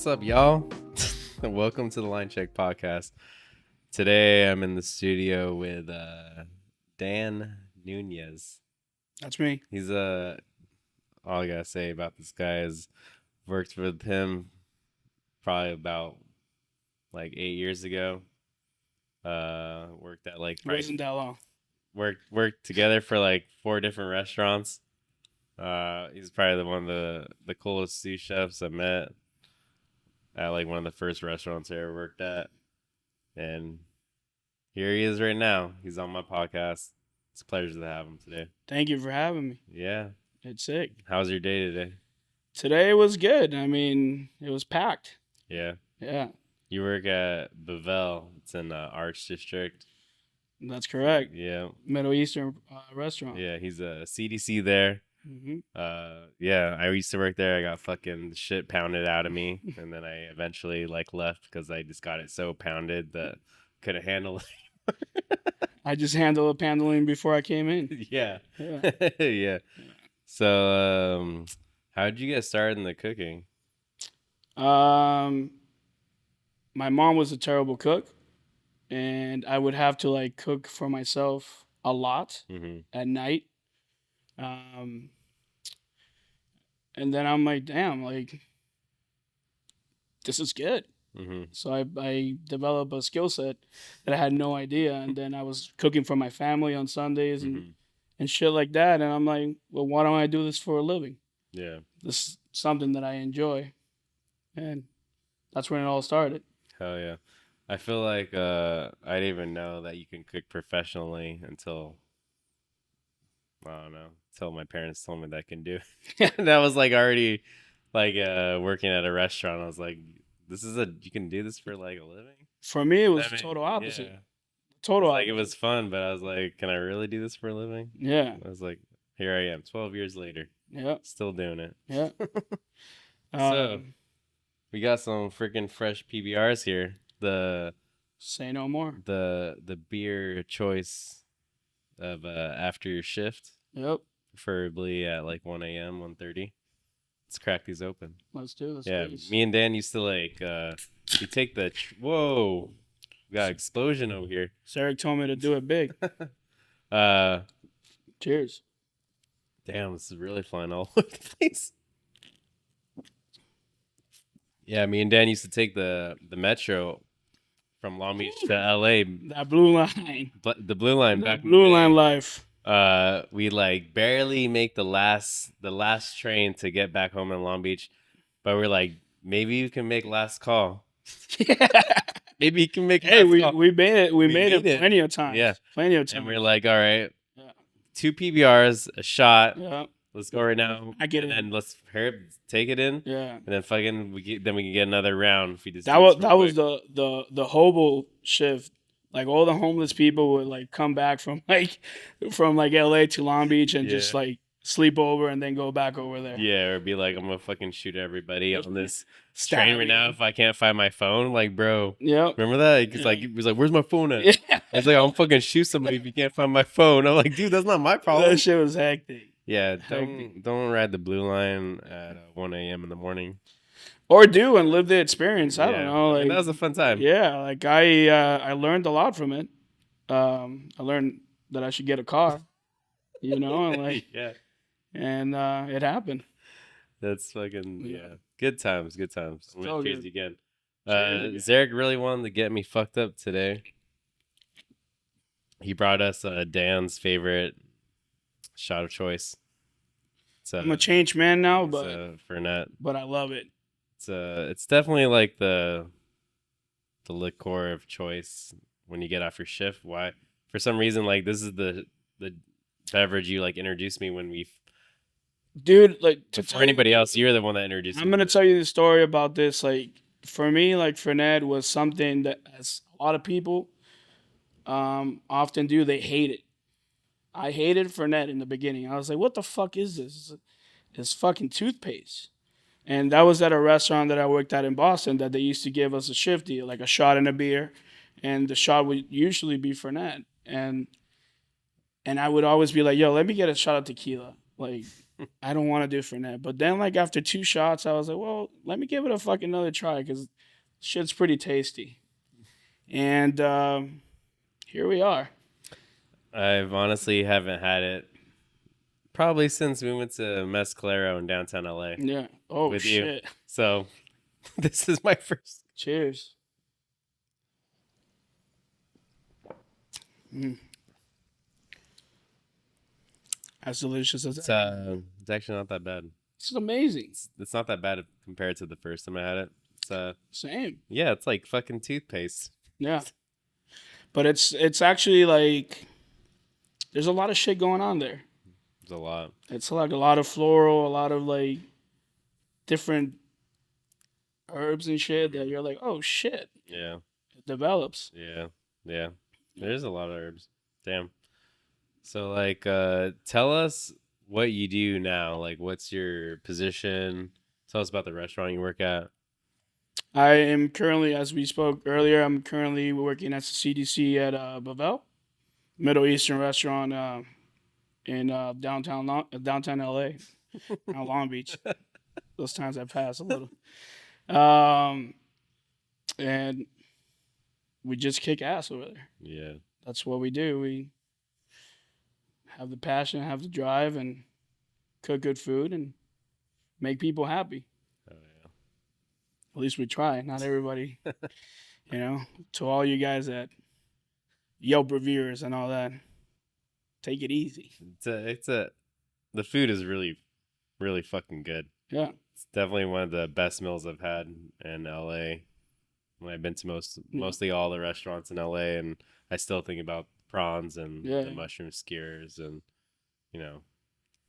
up, y'all? Welcome to the Linecheck podcast. Today I'm in the studio with Dan Nunez. That's me. He's all I gotta say about this guy is worked with him probably about like 8 years ago. Worked at like It wasn't that long. worked together for like 4 different restaurants. He's probably one of the coolest sous chefs I met at like one of the first restaurants I ever worked at. And here he is right now. He's on my podcast. It's a pleasure to have him today. Thank you for having me. Yeah. It's sick. How's your day today? Today was good. I mean, it was packed. Yeah. Yeah, You work at Bevel. It's in the Arts District. that's correct. Yeah. Middle Eastern restaurant. Yeah. He's a CDC there. hmm Yeah. I used to work there. I got fucking shit pounded out of me, and then I eventually like left because I just got it so pounded that couldn't handle it. I just handled the handling before I came in. Yeah. Yeah. Yeah. So, how did you get started in the cooking? Um, my mom was a terrible cook, and I would have to like cook for myself a lot Mm-hmm. at night. Um, and then I'm like, damn, like this is good. Mm-hmm. So I developed a skill set that I had no idea. And then I was cooking for my family on Sundays Mm-hmm. and shit like that. And I'm like, well, why don't I do this for a living? Yeah. This is something that I enjoy. And that's when it all started. Hell yeah. I feel like I didn't even know that you can cook professionally until I don't know, until my parents told me that I can do it. That was like already like working at a restaurant. I was like, you can do this for like a living? For me, it was I the mean, total opposite. yeah. Total It's like it opposite. was fun, but I was like, can I really do this for a living? Yeah. I was like, here I am, 12 years later, Yeah. still doing it. Yeah. So Um, we got some freaking fresh PBRs here. say no more. The beer choice of after your shift, Yep. preferably at like 1 a.m., 1:30. Let's crack these open. Let's do this. Yeah, Please. me and Dan used to like you take the whoa, we got explosion over here. Sarek told me to do it big. uh Cheers. Damn, this is really flying all over the place. Yeah, me and Dan used to take the metro from Long Beach to LA, That blue line. the blue line That back in blue the day. line life. We like barely make the last train to get back home in Long Beach, but we're like, maybe you can make last call. Maybe you can make Hey, last call. we made it. We made made it it. plenty of times. Yeah. Plenty of times. And we're like, all right, Yeah. 2 PBRs, a shot. Yeah. Let's go right now. I get and it. then let's hurry up, take it in, Yeah. and then fucking we can get another round if we just. That do was this real quick. the hobo shift. Like all the homeless people would like come back from like LA to Long Beach and just Yeah. like sleep over and then go back over there. Yeah, or be like, I'm gonna fucking shoot everybody on this Stab train right now you. if I can't find my phone. Like, bro, Yep. remember that? It's Yeah. like he was like, "Where's my phone at?" Yeah. It's like, "I'm fucking shoot somebody if you can't find my phone." I'm like, "Dude, that's not my problem." That shit was hectic. Yeah, Hectic. don't ride the blue line at 1 a.m. in the morning. Or do and live the experience. I don't Yeah, know. I Like mean, that was a fun time. yeah, like I learned a lot from it. I learned that I should get a car, and like Yeah, and it happened. that's fucking Yeah. yeah. Good times, good times. I'm So gonna cheers good. you again. Cheers again. Zarek really wanted to get me fucked up today. He brought us Dan's favorite shot of choice. It's I'm a changed man now, it's, but Fernet. I love it. It's definitely like the liqueur of choice when you get off your shift. Why? For some reason, like this is the beverage you like introduced me when we. Dude, like But for anybody else, you're the one that introduced me. I'm gonna tell you the story about this. Like for me, like Fernet was something that as a lot of people often do. They hate it. I hated Fernet in the beginning. I was like, what the fuck is this? It's fucking toothpaste. And that was at a restaurant that I worked at in Boston that they used to give us a shift deal, like a shot and a beer. And the shot would usually be Fernet. And I would always be like, yo, let me get a shot of tequila. Like, I don't want to do Fernet. But then, like, after 2 shots, I was like, well, let me give it a fucking another try because shit's pretty tasty. And here we are. I've honestly haven't had it probably since we went to Mescalero in downtown LA Yeah. Oh, with you. shit. So this is my first. Cheers. Mm. As delicious as that. It's actually not that bad. This is amazing. It's not that bad compared to the first time I had it. Same. Yeah, it's like fucking toothpaste. Yeah. But it's actually like there's a lot of shit going on there. It's a lot. It's like a lot of floral, a lot of like different herbs and shit that you're like, oh shit, Yeah, it develops. yeah. There's a lot of herbs. Damn. So like, tell us what you do now. Like, what's your position? Tell us about the restaurant you work at. I am currently, as we spoke earlier, I'm currently working as a CDC at Bavel, Middle Eastern restaurant in downtown LA, Long Beach. Those times I pass a little. And we just kick ass over there. Yeah. That's what we do. We have the passion, have the drive, and cook good food and make people happy. Oh yeah. At least we try. Not everybody, to all you guys that Yelp reviewers and all that, take it easy. The food is really, really fucking good. Yeah. It's definitely one of the best meals I've had in LA. When I've been to mostly all the restaurants in LA, and I still think about prawns and the mushroom skewers, and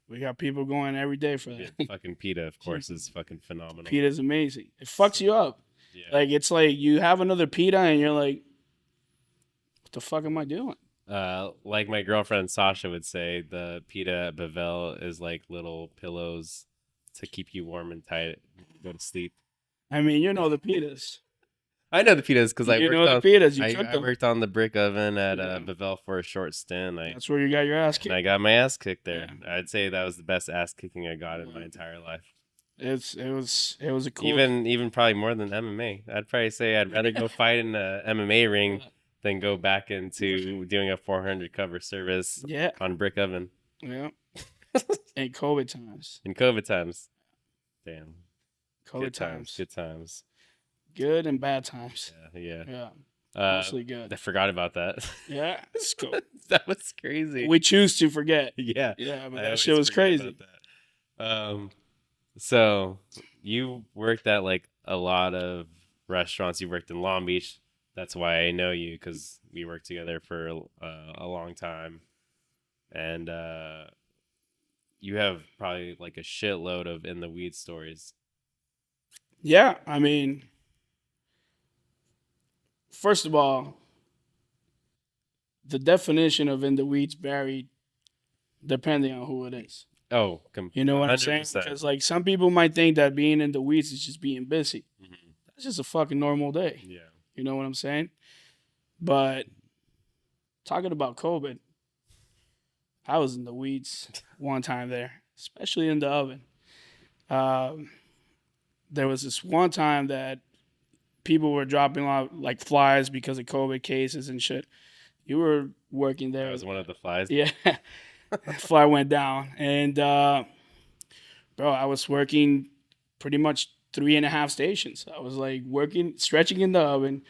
we got people going every day for that. Fucking pita, of course, is fucking phenomenal. Pita's amazing. It fucks you up. Yeah. Like it's like you have another pita and you're like, what the fuck am I doing? Like my girlfriend Sasha would say, the pita at Bavel is like little pillows to keep you warm and tight, go to sleep. I mean, the pitas. I know the pitas because I worked on the brick oven at Bavel for a short stint. That's where you got your ass kicked. And I got my ass kicked there. Yeah. I'd say that was the best ass kicking I got in my entire life. It was a cool. Even probably more than MMA. I'd probably say I'd rather go fight in a MMA ring than go back into doing a 400 cover service on brick oven. Yeah. In COVID times. Damn. COVID times. Good times. Good and bad times. Yeah. Mostly good. I forgot about that. Yeah, it's cool. That was crazy. We choose to forget. Yeah. Yeah, but that shit was crazy. So you worked at like a lot of restaurants. You worked in Long Beach. That's why I know you, because we worked together for a long time. And you have probably like a shitload of in the weed stories. Yeah, I mean, first of all, the definition of in the weeds varied depending on who it is. Oh, you know what 100%. I'm saying? Because like some people might think that being in the weeds is just being busy. Mm-hmm. That's just a fucking normal day. Yeah. You know what I'm saying? But talking about COVID, I was in the weeds one time there, especially in the oven. There was this one time that people were dropping off like flies because of COVID cases and shit. You were working there. I was one of the flies. Yeah. Fly went down. And, bro, I was working pretty much 3.5 stations. I was like working, stretching in the oven,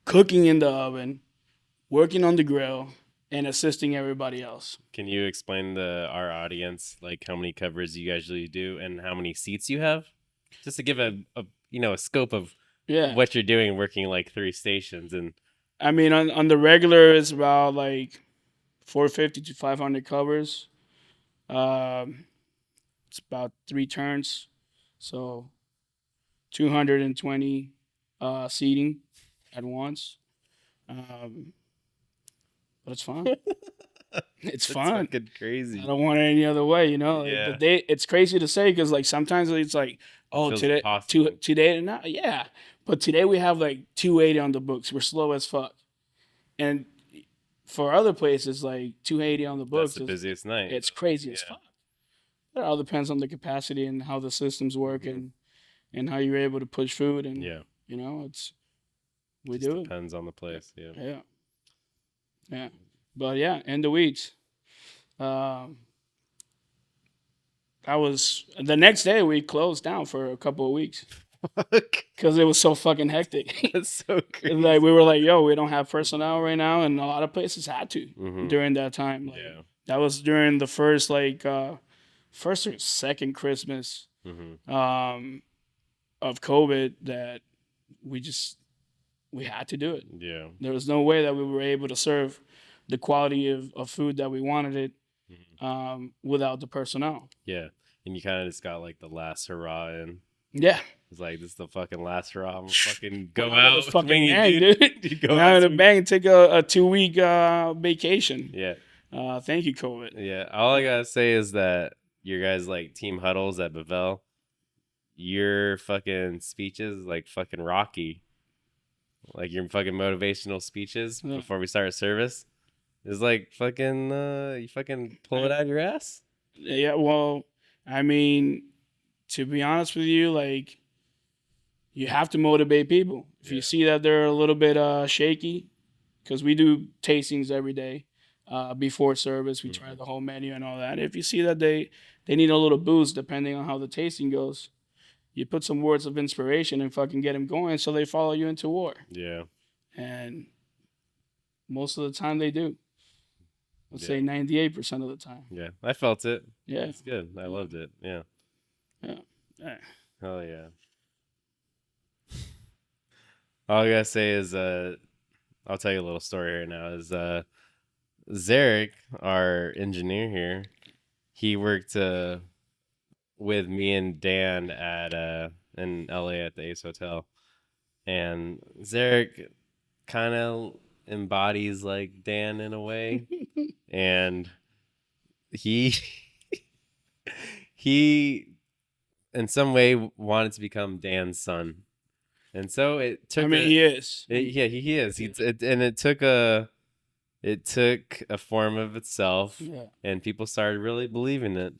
cooking in the oven, working on the grill, and assisting everybody else. Can you explain to our audience like how many covers you usually do and how many seats you have? Just to give a scope of what you're doing working like 3 stations. And I mean, on the regular, it's about like 450 to 500 covers. It's about 3 turns. So 220 seating at once. But it's fun. It's fun. Fucking crazy. I don't want it any other way, Yeah. Like it's crazy to say because like sometimes it's like, oh, today, yeah. But today we have like 280 on the books. We're slow as fuck. And for other places, like 280 on the books. That's the busiest night. It's crazy as fuck. It all depends on the capacity and how the systems work and how you're able to push food and Yeah. we Just do it. depends on the place. Yeah. Yeah, yeah. But yeah, in the weeds. Um, that was the next day we closed down for a couple of weeks Fuck. because it was so fucking hectic. That's so crazy. Like we were like, yo, we don't have personnel right now, and a lot of places had to Mhm. during that time. Like, Yeah. that was during the first first or second Christmas Mhm. of COVID that we had to do it. Yeah. There was no way that we were able to serve the quality of food that we wanted it Mhm. without the personnel. Yeah. And you kind of just got like the last hurrah in. Yeah. It's like, this is the fucking last hurrah. I'm gonna fucking go Went out out. of the fucking swing it, bang, dude. dude. You go Went out out of the swing- bang and take a 2-week vacation. Yeah. Thank you, COVID. Yeah. All I gotta say is that your guys like team huddles at Bavel, your fucking speeches like fucking Rocky. Like your fucking motivational speeches Yeah. before we start service is like fucking you fucking pull it out of your ass. Yeah, well, I mean, to be honest with you, like, you have to motivate people. If Yeah. you see that they're a little bit shaky, because we do tastings every day before service, we try the whole menu and all that. If you see that they need a little boost, depending on how the tasting goes, you put some words of inspiration and fucking get them going, so they follow you into war. Yeah. And most of the time they do. Let's Yeah. say 98% of the time. Yeah. I felt it. Yeah. It's good. I loved it. Yeah. Yeah. Yeah. Hell yeah. All I gotta say is I'll tell you a little story here now. Is Zarek, our engineer here, he worked with me and Dan at in LA at the Ace Hotel. And Zarek kind of embodies like Dan in a way. And he he in some way wanted to become Dan's son. And so it took he is. yeah, he is. And it took a form of itself, Yeah. and people started really believing it.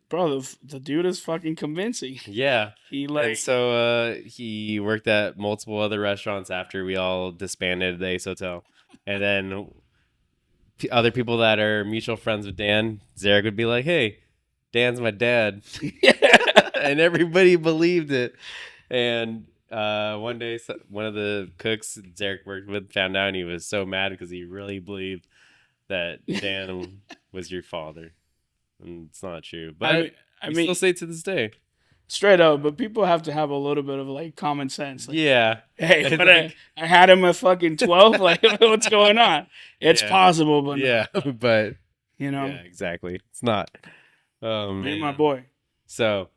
Bro, the dude is fucking convincing. Yeah. He And so he worked at multiple other restaurants after we all disbanded the Ace Hotel. And then other people that are mutual friends with Dan, Zarek would be like, "Hey, Dan's my dad." And everybody believed it. And one day, one of the cooks Zarek worked with found out, and he was so mad because he really believed that Dan was your father. And it's not true. But I mean, still say it to this day. Straight up, but people have to have a little bit of like common sense. Like, Yeah. hey, but I had him at fucking 12. Like, what's going on? It's possible, but yeah, but yeah, exactly. It's not. Me, my boy. So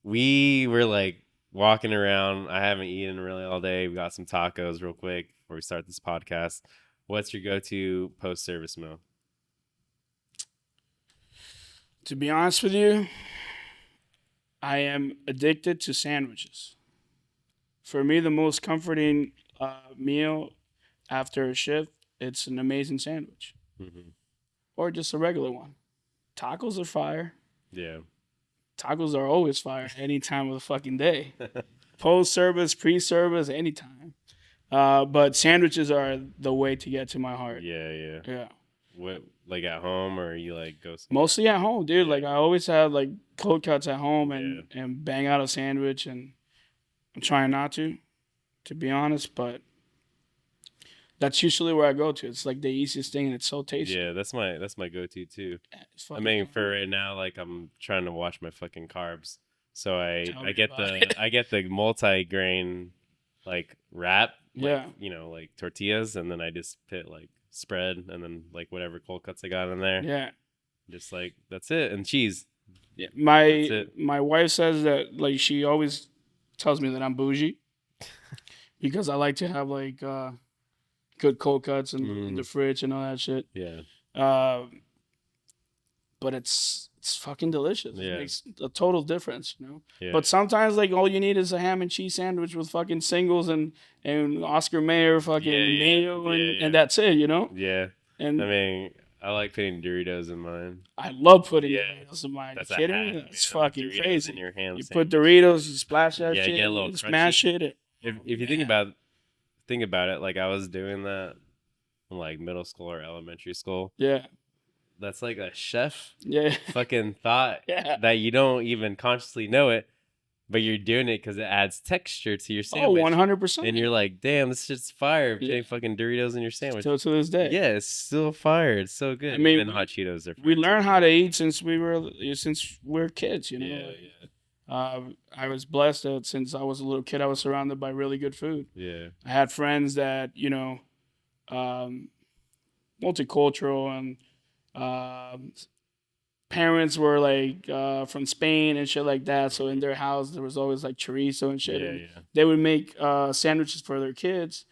we were like walking around. I haven't eaten really all day. We got some tacos real quick before we start this podcast. What's your go-to post-service meal? To be honest with you, I am addicted to sandwiches. For me, the most comforting meal after a shift, it's an amazing sandwich. Mm-hmm. Or just a regular one. Tacos are fire. Yeah. Tacos are always fire any time of the fucking day. Post-service, pre-service, anytime. But sandwiches are the way to get to my heart. Yeah. Yeah. What, like at home, or you like go somewhere? Mostly at home, dude. Like, I always have like cold cuts at home and bang out a sandwich, and I'm trying not to be honest, but that's usually where I go to. It's like the easiest thing, and it's so tasty. Yeah, that's my go-to too. It's I fucking mean, fun. for right now, like I'm trying to watch my fucking carbs, so Tell I me get about the it. I get the multi-grain like wrap, like, Yeah. you know, like tortillas, and then I just put like spread, and then like whatever cold cuts I got in there, Yeah. just like that's it, and cheese. Yeah. That's My it. my wife says that, like, she always tells me that I'm bougie because I like to have like good cold cuts in the fridge and all that shit. Yeah, But it's fucking delicious. Yeah. It makes a total difference, you know. yeah. But sometimes, like, all you need is a ham and cheese sandwich with fucking singles and Oscar Mayer fucking Yeah, mayo yeah. and that's it, you know. Yeah, And I mean, I like putting Doritos in mine. I love putting Yeah, Doritos in mine. You that's a kidding hack, me? man. That's The fucking Doritos in crazy. your ham You put sandwich. Doritos, you splash that Yeah, get shit, a little you smash crunchy. it. If you Man. think about it, like I was doing that in like middle school or elementary school. Yeah, That's like a chef yeah, fucking thought yeah. that you don't even consciously know it, but you're doing it because it adds texture to your Oh, sandwich. 100%. And you're like, damn, this shit's fire. Yeah, Putting fucking Doritos in your sandwich. still to this day. Yeah, it's still fire. It's so I good. mean, Even hot Cheetos are we fire too. learned how to eat since we're kids. You know, Yeah, like, yeah, I was blessed that since I was a little kid, I was surrounded by really good food. yeah. I had friends that um, multicultural and um, parents were like from Spain and shit like that. So in their house there was always like chorizo and shit, Yeah, and yeah. they would make sandwiches for their kids,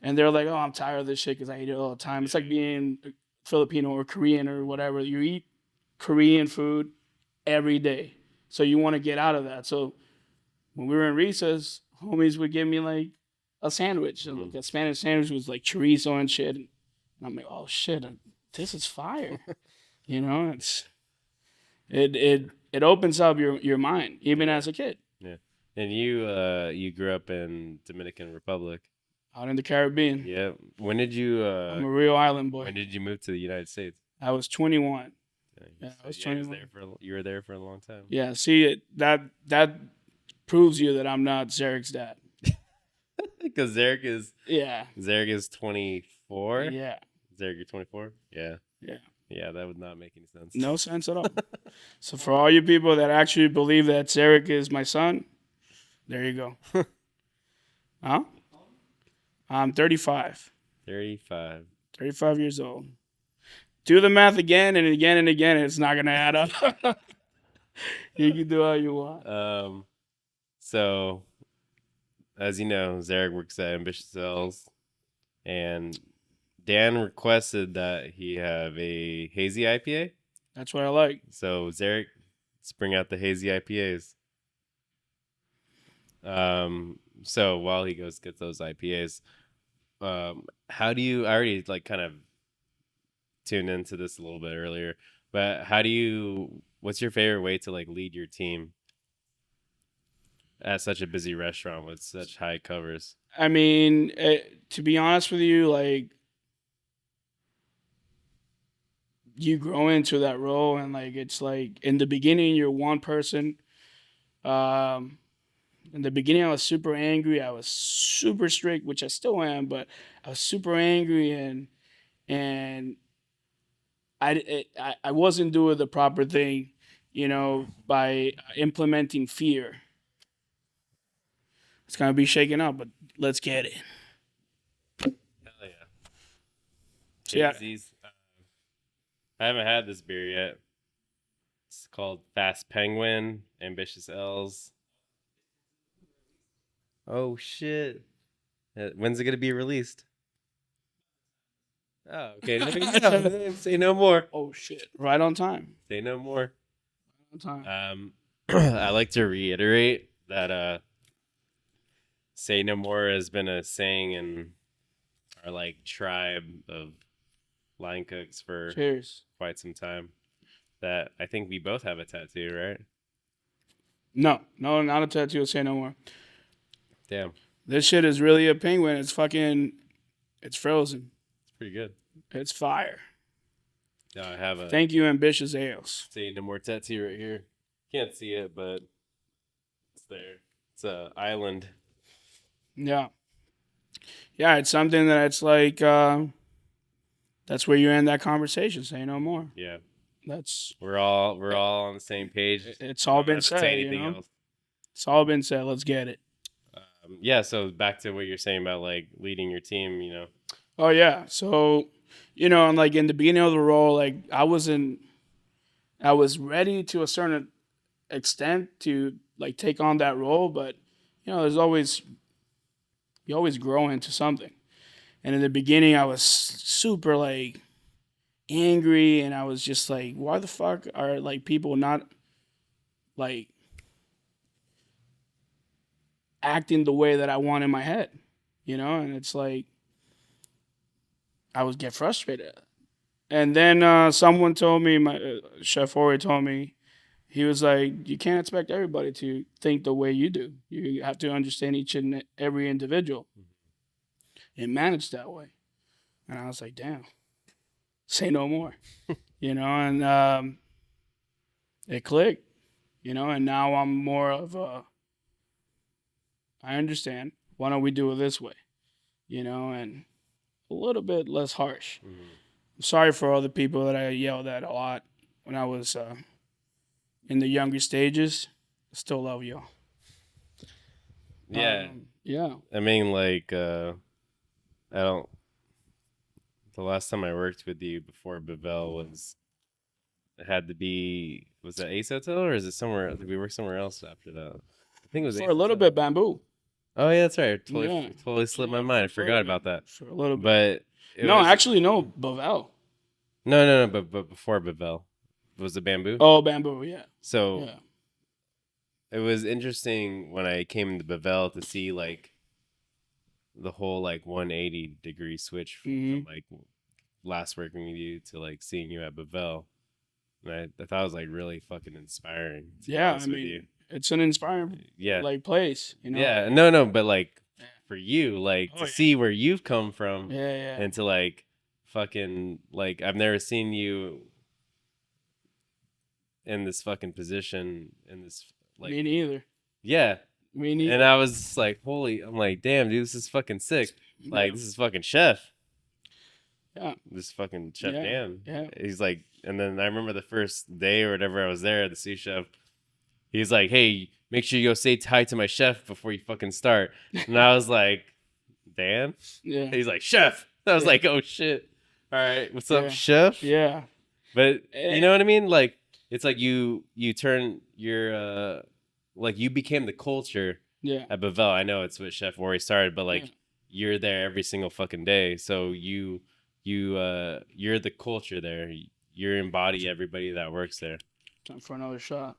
and they're like, "Oh, I'm tired of this shit because I eat it all the time." It's like being Filipino or Korean or whatever. You eat Korean food every day, so you want to get out of that. So when we were in recess, homies would give me like a sandwich, and like a Spanish sandwich was like chorizo and shit. And I'm like, "Oh shit, this is fire." It's it opens up your mind even Yeah, as a kid yeah. And you grew up in Dominican Republic. out in the Caribbean. Yeah. When did you I'm a real island boy. when did you move to the United States? I was 21. Yeah, I So was yeah, he was 21. there for you were there for a long time. Yeah, see that proves you that I'm not Zarek's dad. Because Yeah, Zarek is 24. yeah, Zarek, you're 24. Yeah, yeah. yeah, that would not make any sense. No sense at all. So for all you people that actually believe that Zarek is my son, there you go. Huh? I'm 35. 35. 35 years old. Do the math again and again and again, and it's not gonna add up. You can do all you want. So as you know, Zarek works at Ambitious Cells, and Dan requested that he have a hazy IPA. That's what I like. So Zarek, let's bring out the hazy IPAs. So while he goes get those IPAs, how do you? I already like kind of tuned into this a little bit earlier, but how do you? What's your favorite way to like lead your team at such a busy restaurant with such high covers? I mean, to be honest with you, like you grow into that role, and like it's like in the beginning you're one person. Um, in the beginning, I was super angry. I was super strict, which I still am, but I was super angry, and I wasn't doing the proper thing, by implementing fear. It's gonna be shaken up, but let's get it. Hell yeah, So yeah, hazies. I haven't had this beer yet. It's called Fast Penguin, Ambitious L's. Oh shit! When's it gonna be released? Oh, okay. Say no more. oh shit, right on time. Say no more. On time. I like to reiterate that "say no more" has been a saying in our like tribe of line cooks for Cheers. quite some time. That I think we both have a tattoo, right? No, no, not a tattoo. Say no more. Damn, This shit is really a penguin. It's frozen. it's pretty good. It's fire. No, I have a Thank you, Ambitious Ales. "say no more" tattoo right here. Can't see it, but it's there. It's a island. Yeah. Yeah, it's something that it's like, that's where you end that conversation. Say no more. Yeah, That's, we're all on the same page. it's all Don't been have to said, say anything else. It's all been said. Let's get it. Yeah, so back to what you're saying about like leading your team, Oh, yeah. So, and like in the beginning of the role, like I was ready to a certain extent to like take on that role, but, you always grow into something. And in the beginning, I was super like angry, and I was just like, why the fuck are like people not like acting the way that I want in my head, And it's like I would get frustrated, And then someone told me, my Chef Ori told me, he was like, you can't expect everybody to think the way you do. You have to understand each and every individual and manage that way. And I was like, damn, say no more, and it clicked, and now I'm more of a, I understand. Why don't we do it this way, and a little bit less harsh. I'm sorry for all the people that I yelled at a lot when I was in the younger stages. I still love y'all. Yeah. Yeah. I mean, like, I don't. The last time I worked with you before Bavel was, it had to be, was that Ace Hotel or is it somewhere? Did we work somewhere else after that? I think it was For Ace a little Hotel. bit, Bamboo. Oh yeah, that's right. Yeah. Totally slipped my Yeah, mind. I for a forgot little about bit. that. For a little bit. But it No, was actually, no. Bavel. no. But before Bavel, was it Bamboo? Oh, Bamboo. Yeah. So Yeah. it was interesting when I came to Bavel to see like the whole like 180-degree switch from like last working with you to like seeing you at Bavel. And I thought it was like really fucking inspiring. To be Yeah. honest with you. It's an inspiring Yeah. place. Yeah. No. But like Yeah. for you, like Oh, to yeah. see where you've come from Yeah. and to like fucking like I've never seen you in this fucking position in this like Me neither. yeah. Me neither. And I was like, holy, I'm like, damn, dude, this is fucking sick. Like, this is fucking Chef. Yeah. This fucking Chef Yeah. Dan. Yeah. He's like, and then I remember the first day or whatever I was there, the sous chef. He's like, hey, make sure you go say hi to my chef before you fucking start. And I was like, Dan? Yeah. He's like, Chef. I was Yeah. like, oh shit. All right, what's up, Yeah. Chef? Yeah. But you know what I mean? Like, it's like you turn your like you became the culture Yeah. at Bavel. I know it's what Chef Ori started, but like Yeah. you're there every single fucking day. So you're the culture there. You embody everybody that works there. Time for another shot.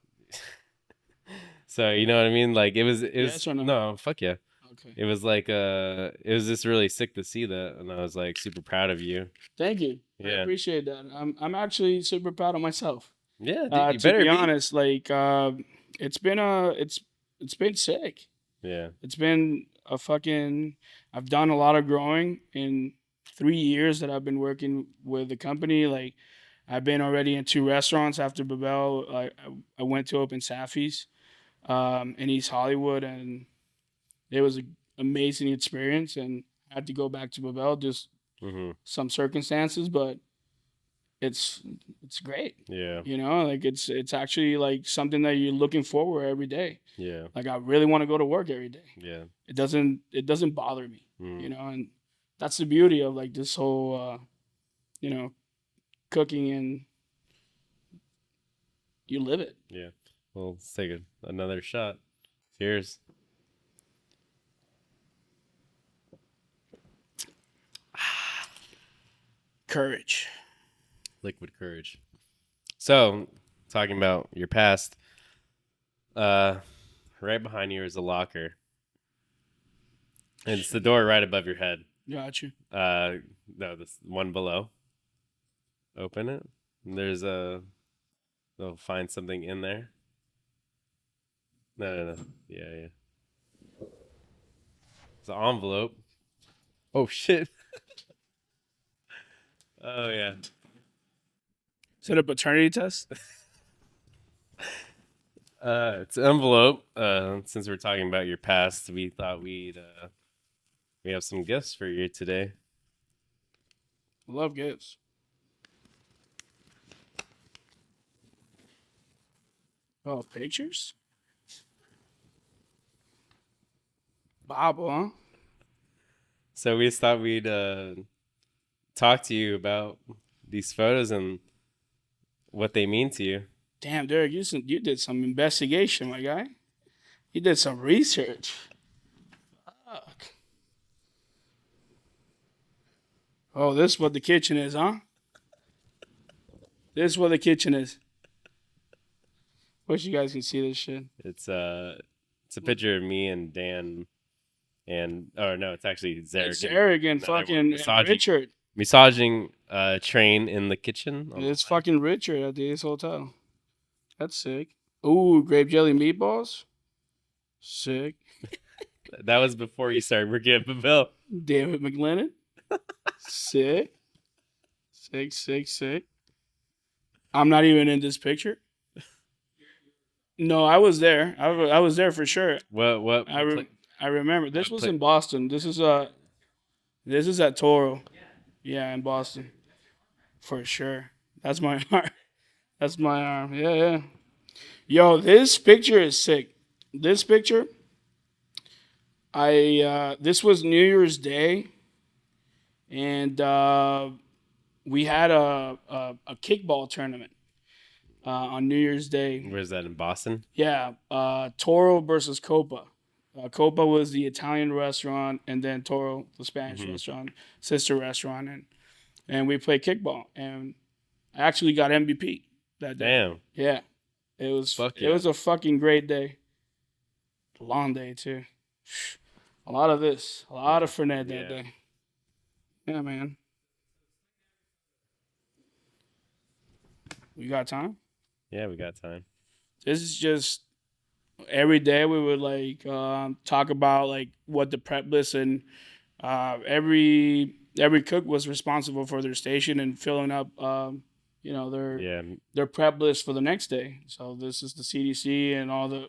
So you know what I mean? Like it was Yes or no? no, fuck yeah. Okay. It was like it was just really sick to see that, and I was like super proud of you. Thank you. I Yeah. appreciate that. I'm actually super proud of myself. Yeah, dude, you To better be be. honest, like it's been it's been sick. Yeah. It's been a fucking. I've done a lot of growing in 3 years that I've been working with the company. Like I've been already in 2 restaurants after Babel. I went to open Safi's in East Hollywood, and it was an amazing experience. And I had to go back to Babel, just some circumstances, but it's great. Yeah. Like it's actually like something that you're looking forward every day. Yeah. Like I really want to go to work every day. Yeah. It doesn't bother me, and that's the beauty of like this whole cooking, and you live it. Yeah. Well, let's take another shot. Cheers. Courage. Liquid courage. So, talking about your past, right behind you is a locker. And it's the door right above your head. Got you. No, this one below. Open it. And there's they'll find something in there. No. Yeah. It's an envelope. Oh shit. Oh yeah. Is it a paternity test? It's an envelope. Since we're talking about your past, we thought we have some gifts for you today. Love gifts. Oh, pictures? Bible, huh? So we just thought we'd talk to you about these photos and what they mean to you. Damn, Derek, you did some investigation, my guy. You did some research. Fuck. Oh, this is what the kitchen is, huh? This is what the kitchen is. Wish you guys can see this shit. It's a picture of me and Dan, and no, it's actually Zarek. It's Eric and fucking and Richard. massaging train in the kitchen. On the It's fucking Richard at the Ace Hotel. That's sick. Ooh, grape jelly meatballs. Sick. that was before you started working at Pavel. David McLennan. Sick. Sick, sick, sick. I'm not even in this picture. No, I was there. I was there for sure. What? I remember. This what was pla- in Boston. This is at Toro. Yeah, in Boston. For sure. That's my arm. That's my arm. Yeah, yeah. Yo, this picture is sick. This picture, this was New Year's Day, and we had a kickball tournament on New Year's Day. Where's that in Boston? Yeah, Toro versus Copa. Copa was the Italian restaurant, and then Toro, the Spanish Hmm. restaurant, sister restaurant, and we played kickball, and I actually got MVP that day. Damn. Yeah, it was Fuck it yeah. was a fucking great day. Long day too. A lot of Fernet that Yeah. day. Yeah, man. We got time. Yeah, we got time. This is just every day we would like talk about like what the prep list and every cook was responsible for their station and filling up Yeah. their prep list for the next day. So this is the CDC and all the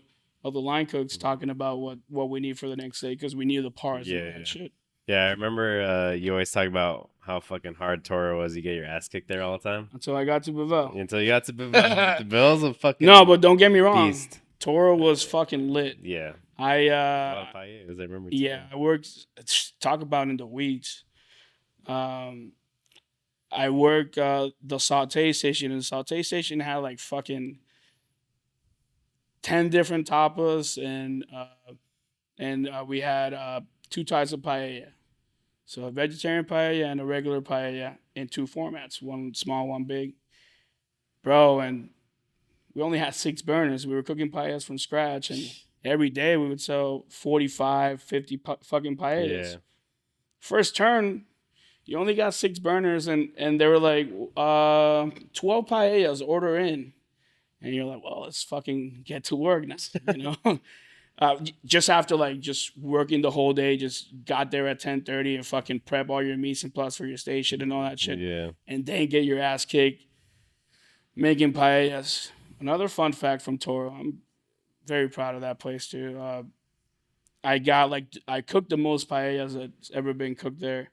line cooks talking about what we need for the next day because we knew the parts and all Yeah. that shit. Yeah, I remember you always talk about how fucking hard Toro was. You get your ass kicked there all the time. Until I got to Bavel. Until you got to Pavel. The Bill's a fucking No, but don't get me wrong. beast. Toro was fucking lit. Yeah. I A lot of paellas, I remember. yeah, I worked. Talk about in the weeds. I worked the saute station, and the saute station had like fucking 10 different tapas, and we had two types of paella. So a vegetarian paella and a regular paella in two formats, one small, one big. Bro, and we only had 6 burners. We were cooking paellas from scratch, and every day we would sell 45, 50 fucking paellas. Yeah. First turn, you only got 6 burners, and they were like, 12 paellas, order in. And you're like, well, let's fucking get to work now, you know? Just after like just working the whole day, just got there at 10:30 and fucking prep all your meats and plus for your station and all that shit, Yeah. and then get your ass kicked making paellas. Another fun fact from Toro, I'm very proud of that place too. I cooked the most paellas that's ever been cooked there.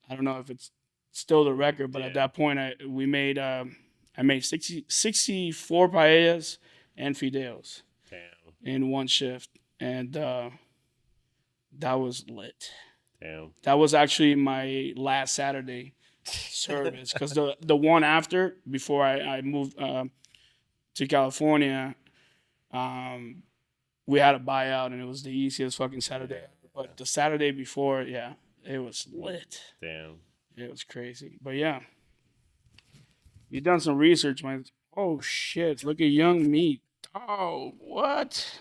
I don't know if it's still the record, but Yeah. at that point I made 64 paellas and fideos Damn. in one shift, and that was lit. Damn. That was actually my last Saturday service because the one after before I moved to California, we had a buyout and it was the easiest fucking Saturday. But the Saturday before, yeah, it was lit. Damn. It was crazy. But yeah, you done some research, man. Oh shit! Look at Young Meat. Oh what?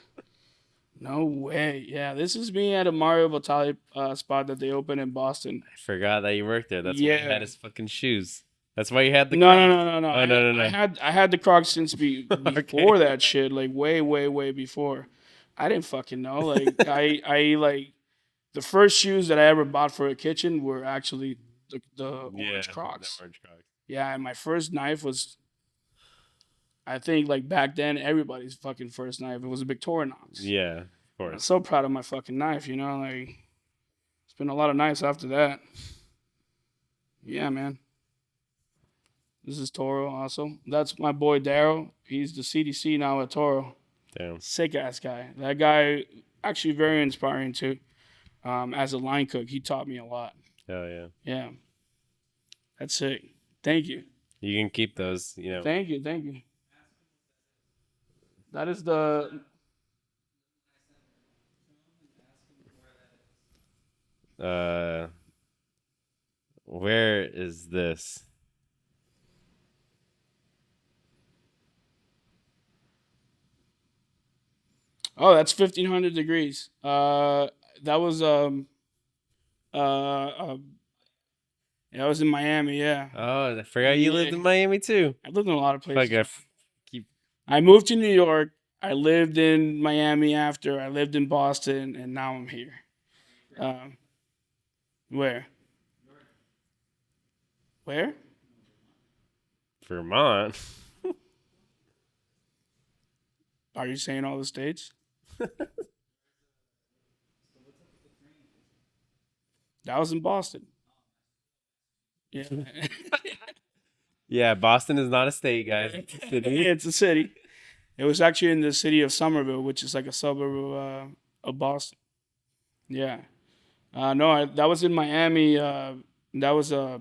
No way. Yeah, this is me at a Mario Batali spot that they opened in Boston. I forgot that you worked there. That's why you Yeah. had his fucking shoes. That's why you had the No, Crocs. no. Oh, no. I had the Crocs since before that shit, like way before. I didn't fucking know. Like I like the first shoes that I ever bought for a kitchen were actually the orange Crocs. The orange Crocs. Yeah, and my first knife was, I think like back then everybody's fucking first knife. It was a Victorinox. Yeah, of I'm course. so proud of my fucking knife. You know, like it's been a lot of knives after that. Yeah, man. This is Toro also. That's my boy Daryl. He's the CDC now at Toro. Damn. Sick ass guy. That guy actually very inspiring too. As a line cook, he taught me a lot. Hell yeah. Yeah. That's sick. Thank you. You can keep those, Thank you. That is the where is this? oh, that's 1500 degrees. That was uh Yeah, I was in Miami. Yeah. Oh, I forgot you lived in Miami too. I lived in a lot of Fuck, places. keep. I moved to New York. I lived in Miami after. I lived in Boston, and now I'm here. Um, where? Where? Vermont. Are you saying all the states? That was in Boston. Yeah. Yeah, Boston is not a state, guys. It's a city. It's a city. It was actually in the city of Somerville, which is like a suburb of Boston. Yeah. No, that was in Miami. That was a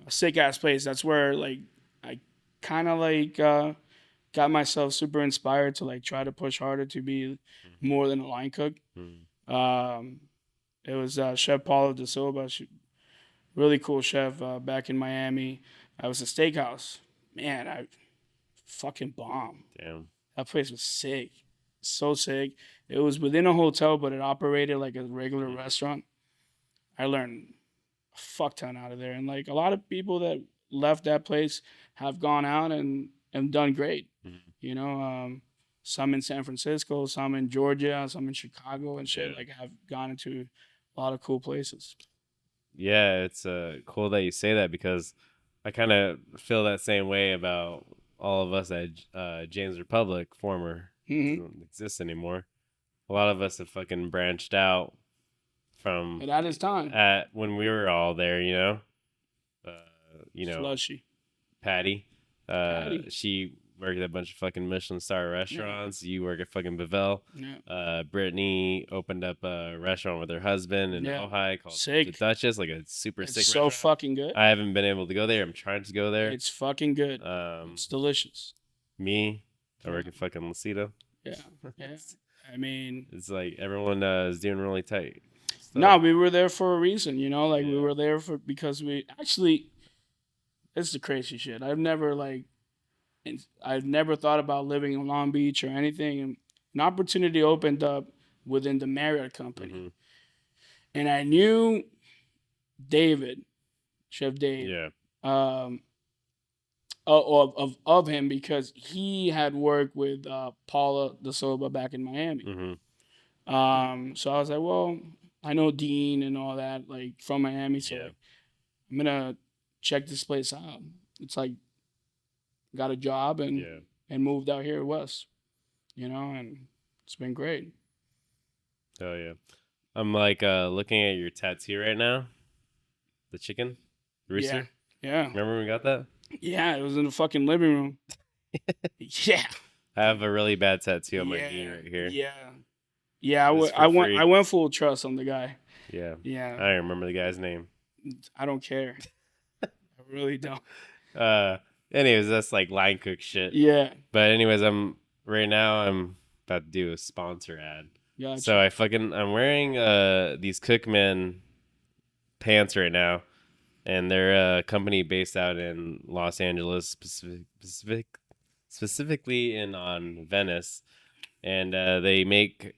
sick ass place. That's where like I kind of like got myself super inspired to like try to push harder to be more than a line cook. Mm. Um, it was Chef Paulo de Silva, really cool chef back in Miami. I was a steakhouse. Man, I fucking bomb. Damn. That place was sick, so sick. It was within a hotel, but it operated like a regular restaurant. I learned a fuck ton out of there, and like a lot of people that left that place have gone out and done great. Mhm. You know, some in San Francisco, some in Georgia, some in Chicago, and shit. Yeah. Like have gone into a lot of cool places. Yeah, it's cool that you say that because I kind of feel that same way about all of us at James Republic, former Hmm. doesn't exist anymore. A lot of us have fucking branched out from And that is time. at when we were all there, uh, you know, Slushy. Patty. Patty. She worked at a bunch of fucking Michelin star restaurants. You work at fucking Bevel. Yeah. Brittany opened up a restaurant with her husband in Yeah. Ojai called Sick. the Duchess, like a super It's sick so restaurant. fucking good. I haven't been able to go there. I'm trying to go there. It's fucking good. Um, It's delicious. me, I work Yeah. at fucking Lucido. Yeah. Yeah. I mean, It's like everyone is doing really tight stuff. no, we were there for a reason, you know. Like we Yeah. were there for because we actually. It's the crazy shit. I've never thought about living in Long Beach or anything. And an opportunity opened up within the Marriott company, Mhm. and I knew David, Chef Dave, Yeah. of him because he had worked with Paula De Silva back in Miami. So I was like, well, I know Dean and all that, like from Miami, so Yeah. like, I'm gonna check this place out. It's like got a job Yeah. and moved out here west, and it's been great. Hell yeah. I'm like looking at your tattoo right now. The chicken rooster. Yeah, Remember when we got that? yeah. It was in the fucking living room. Yeah, I have a really bad tattoo on my knee yeah, right here. yeah. Just for I went. free. I went full trust on the guy. Yeah. I Yeah, don't remember the guy's name. I don't care. I really don't. Anyways, that's like line cook shit. Yeah, But anyways, I'm about to do a sponsor ad. gotcha. So I'm wearing these Cookman pants right now, and they're a company based out in Los Angeles, specifically on Venice, and they make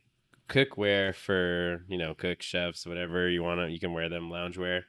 cookware for cook chefs, whatever you want. You can wear them, loungewear.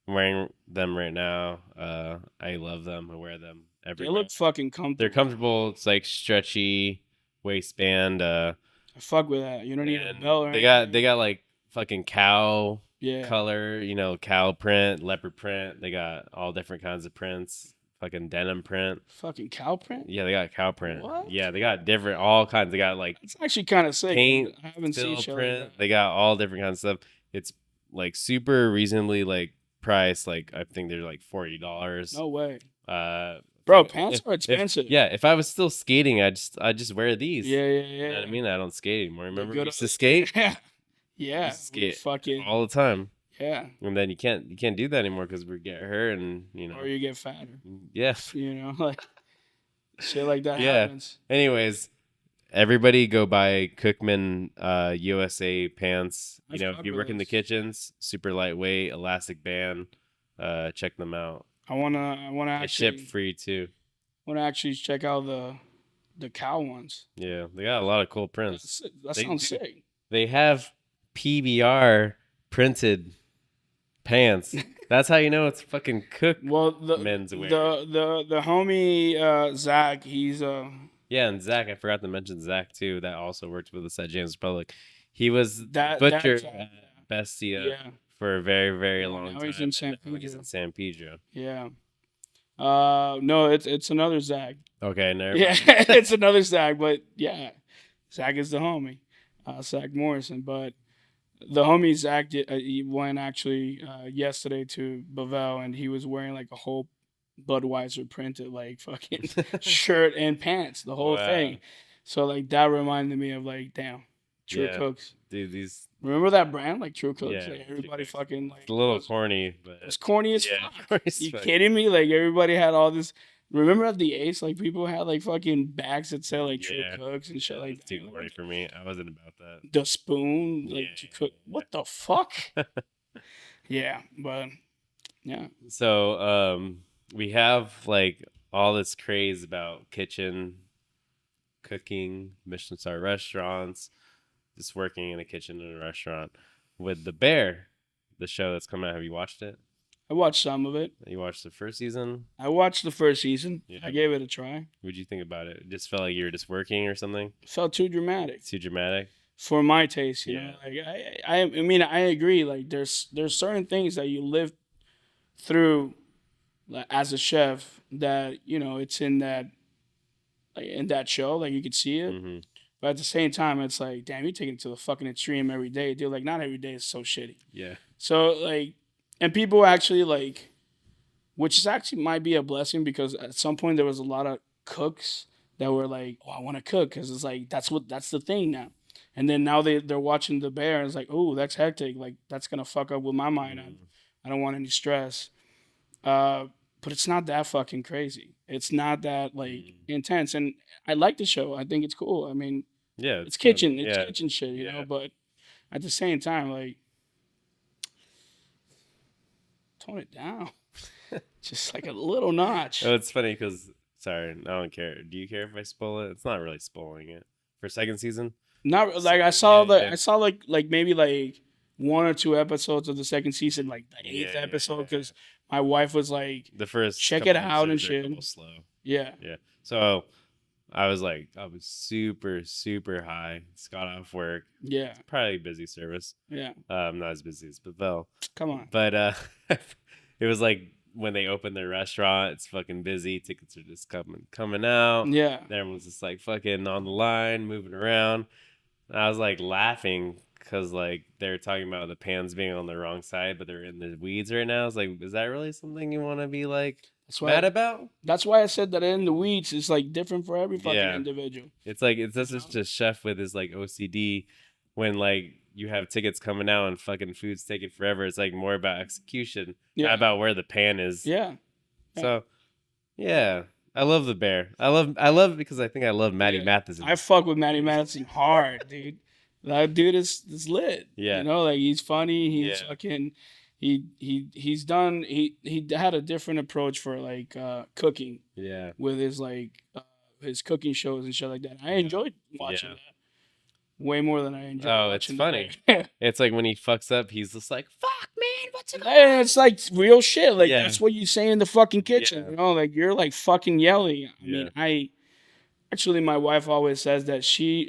I'm wearing them right now. I love them. I wear them They everywhere. look fucking comfortable. They're comfortable. It's like stretchy waistband. I fuck with that. You don't need a And belt or they anything. got like fucking cow Yeah. color, cow print, leopard print. They got all different kinds of prints. Fucking denim print. Fucking cow print. Yeah, they got cow print. What? Yeah, they got different, all kinds. They got like It's actually kind of sick. paint, I haven't seen fill shit print. like that. They got all different kinds of stuff. It's like super reasonably like priced. Like I think they're like $40. No way. Uh, Bro, pants if- are expensive. if I was still skating, I just wear these. Yeah. You know what I mean? I don't skate anymore. Remember we good used to skate Yeah. Yeah. Used to skate Fucking all the time, yeah. and then you can't do that anymore because we get hurt, and Or you get fatter. yeah. Like shit like that Yeah. happens. Anyways, everybody go buy Cookman USA pants. I If fuck you with work in the those. kitchens, super lightweight, elastic band. Check them out. I wanna They ship actually free too. check out the cow ones. Yeah, they got a lot of cool prints. That They sounds do. sick. They have PBR printed pants. That's how you know it's fucking cook Well, menswear. the homie Zach, he's Yeah, and Zach, I forgot to mention Zach too. That also worked with us at James Republic. He was the butcher that's at Bestia yeah. for a very, very Yeah, long now time. he's in And San now he's Pedro. in San Pedro. Yeah. No, it's another Zach. Okay, never Yeah, mind. it's another Zach, but yeah, Zach is the homie, Zach Morrison. But the homie Zach he went actually yesterday to Bavel, and he was wearing like a whole Budweiser printed like fucking shirt and pants, the whole Wow. thing. So like that reminded me of like, damn, True Yeah, Cooks. dude, these. Remember that brand, like True Cooks? Yeah, Like everybody fucking it's like a little corny, but it was corny as yeah, fuck. corny as You fuck. kidding me? Like everybody had all this. Remember at the Ace, like people had like fucking bags that said like True Yeah, Cooks and shit yeah, like that's too that. corny for me. I wasn't about that. The spoon, Yeah, like to cook. What the fuck? yeah. Yeah, but yeah, So, we have like all this craze about kitchen cooking, Michelin star restaurants, just working in a kitchen in a restaurant. With The Bear, the show that's coming out, have you watched it? I watched some of it. You watched the first season? I watched the first season. Yeah. I gave it a try. What'd you think about it? It just felt like you were just working or something? It felt too dramatic Too dramatic? for my taste. You Yeah. know, like I mean, I agree. Like there's certain things that you live through like, as a chef that you know it's in that like in that show. Like you could see it. Mm-hmm. But at the same time, it's like, damn, you're taking it to the fucking extreme every day, dude. Like, not every day is so shitty. Yeah. So, like, and people actually, like, which is actually might be a blessing because at some point there was a lot of cooks that were like, oh, I want to cook because it's like, that's the thing now. And then now they're watching The Bear and it's like, oh, that's hectic. Like, that's going to fuck up with my mind. I don't want any stress. But it's not that fucking crazy. It's not that, like, intense. And I like the show. I think it's cool. I mean, Yeah. it's fun. kitchen. It's Yeah. kitchen shit, you Yeah. know. But at the same time, like, tone it down, just like a little notch. Oh, it's funny because, sorry, I don't care. Do you care if I spoil it? It's not really spoiling it. For second season? Not like I saw Yeah. I saw like maybe like one or two episodes of the second season, like the eighth Yeah, episode, because my wife was like, The first check couple it out and episodes are a shit. couple slow. yeah, Yeah. So I was super, super high. Just got off work. yeah, Probably busy service. yeah. Not as busy as Bethel. Come on. But it was like when they open their restaurant, it's fucking busy. Tickets are just coming out. Yeah, Everyone's just like fucking on the line, moving around. And I was like laughing because like they were talking about the pans being on the wrong side, but they're in the weeds right now. I was like, is that really something you want to be like that's mad why. about? That's why I said that in the weeds is like different for every fucking Yeah. individual. It's like it's just a chef with his like OCD when like you have tickets coming out and fucking food's taking forever. It's like more about execution, Yeah, not about where the pan is. yeah. So yeah, I love The Bear. I love it because I think I love Matty Yeah. Matheson. I fuck with Matty Madison hard, dude. That dude is lit. Yeah. You know, like he's funny. He's Yeah. fucking. He's done. He had a different approach for like cooking Yeah. with his like his cooking shows and shit like that. I enjoyed watching Yeah. that way more than I enjoyed. Oh, it's watching funny. The It's like when he fucks up, he's just like, "Fuck, man, what's it?" and it's like real shit. Like Yeah. that's what you say in the fucking kitchen. Yeah. You know, like you're like fucking yelling. I Yeah. mean, I actually my wife always says that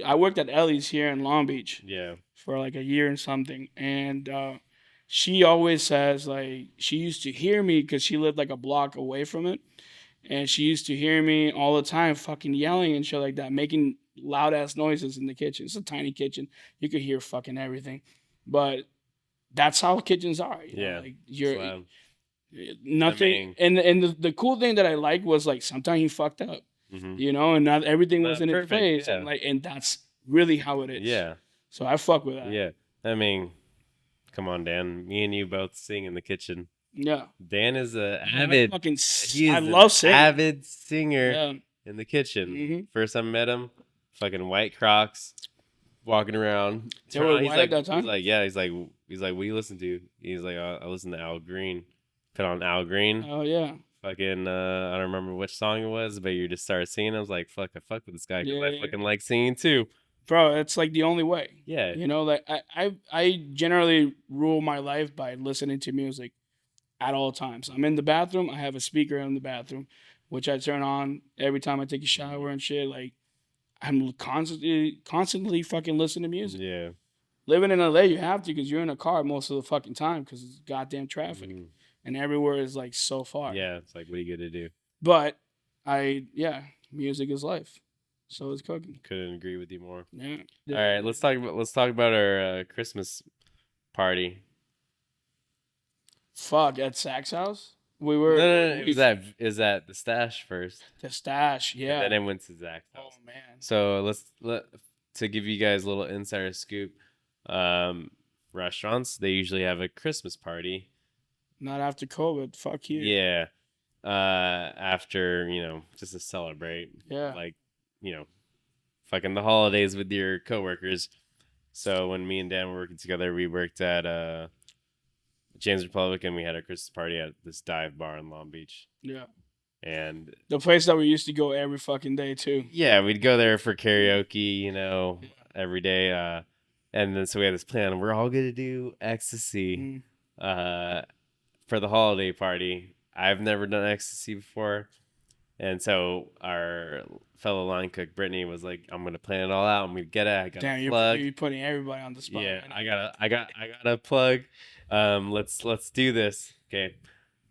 I worked at Ellie's here in Long Beach Yeah. for like a year and something, and she always says like she used to hear me because she lived like a block away from it, and she used to hear me all the time fucking yelling and shit like that, making loud ass noises in the kitchen. It's a tiny kitchen, you could hear fucking everything, but that's how kitchens are. You know? Yeah. Like you're Slam. nothing. I And the cool thing that I like was like sometimes he fucked up, Mhm. you know, and not everything was Not in its perfect, place, yeah. and like and that's really how it is. Yeah. So I fuck with that. Yeah. I mean, come on, Dan. Me and you both sing in the kitchen. Yeah. Dan is a I'm a avid. fucking He is I an love singing. avid singer Yeah. in the kitchen. Mhm. First time I met him, fucking white Crocs, walking around. They were He's white like, at that time? He's like, yeah. He's like, what do you listen to? He's like, I listen to Al Green. Put on Al Green. Oh yeah. Fucking, I don't remember which song it was, but you just started singing. I was like, fuck, I fuck with this guy because Yeah, I yeah. fucking like singing too. Bro, it's like the only way. Yeah. You know, like I generally rule my life by listening to music at all times. I'm in the bathroom. I have a speaker in the bathroom, which I turn on every time I take a shower and shit. Like I'm constantly fucking listening to music. Yeah. Living in LA, you have to because you're in a car most of the fucking time because it's goddamn traffic, Mhm. and everywhere is like so far. Yeah, it's like, what are you gonna do? But music is life. So is cooking. Couldn't agree with you more. Yeah. All right, let's talk about our Christmas party. Fuck at Zach's house. We No, were no, no, it was at the stash first, the stash. and Yeah. then it went to Zach's Oh house. man. So to give you guys a little insider scoop, um, restaurants they usually have a Christmas party. Not after COVID. Fuck you. Yeah, after just to celebrate, Yeah. like fucking the holidays with your coworkers. So when me and Dan were working together, we worked at James Republic, and we had a Christmas party at this dive bar in Long Beach. Yeah. And The place that we used to go every fucking day too. yeah, we'd go there for karaoke, every day. And then so we had this plan. We're all gonna do ecstasy Mm. for the holiday party. I've never done ecstasy before. And so our fellow line cook Brittany was like, "I'm gonna plan it all out, and we get it. I got Damn, a plug. you're putting everybody on the spot. Yeah, Right I got a plug. Let's do this. Okay,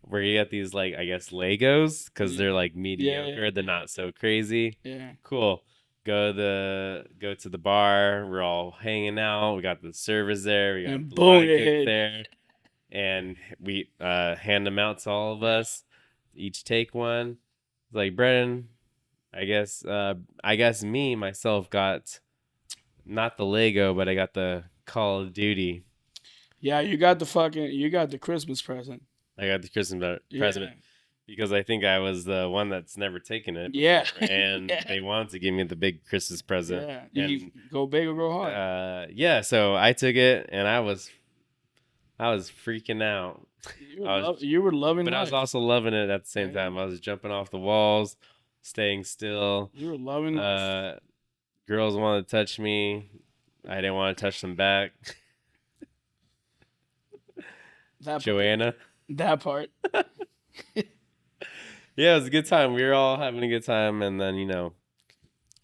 where you get these like I guess Legos because they're like mediocre. yeah. They're not so crazy. Yeah. Cool. Go to the bar. We're all hanging out. We got the servers there. We got And the boom, line it cook hit. there, and we hand them out to all of us. Each take one. Like Brennan, I guess me myself got not the Lego, but I got the Call of Duty. Yeah, you got the Christmas present. I got the Christmas present because I think I was the one that's never taken it. Yeah. Before, and Yeah. they wanted to give me the big Christmas present. Yeah. You And go big or go hard. yeah, so I took it and I was freaking out. You were loving But I life. was also loving it at the same time. I was jumping off the walls, staying still. You were loving life. Girls wanted to touch me. I didn't want to touch them back. Joanna. That part. Yeah, it was a good time. We were all having a good time, and then